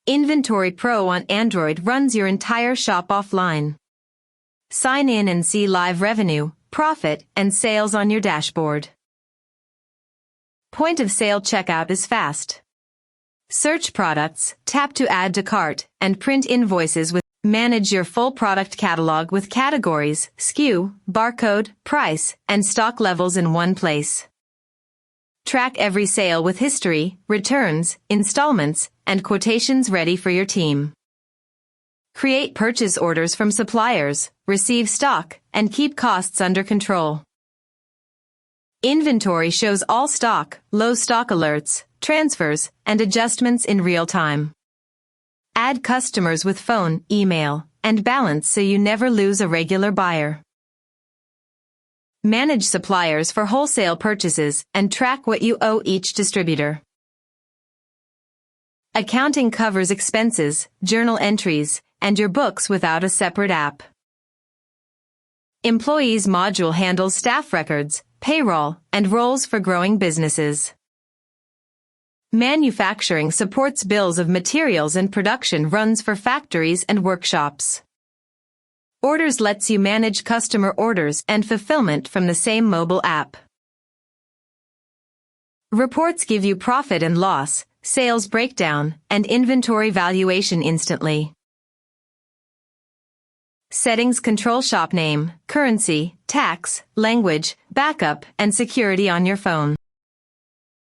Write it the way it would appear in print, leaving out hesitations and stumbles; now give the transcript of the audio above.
Inventory Pro on Android runs your entire shop offline. Sign in and see live revenue, profit, and sales on your dashboard. Point of sale checkout is fast. Search products, tap to add to cart, and print invoices with. Manage your full product catalog with categories, SKU, barcode, price, and stock levels in one place. Track every sale with history, returns, installments, and quotations ready for your team. Create purchase orders from suppliers, receive stock, and keep costs under control. Inventory shows all stock, low stock alerts, transfers, and adjustments in real time. Add customers with phone, email, and balance so you never lose a regular buyer. Manage suppliers for wholesale purchases and track what you owe each distributor. Accounting covers expenses, journal entries, and your books without a separate app. Employees module handles staff records, payroll, and roles for growing businesses. Manufacturing supports bills of materials and production runs for factories and workshops. Orders lets you manage customer orders and fulfillment from the same mobile app. Reports give you profit and loss, sales breakdown, and inventory valuation instantly. Settings control shop name, currency, tax, language, backup, and security on your phone.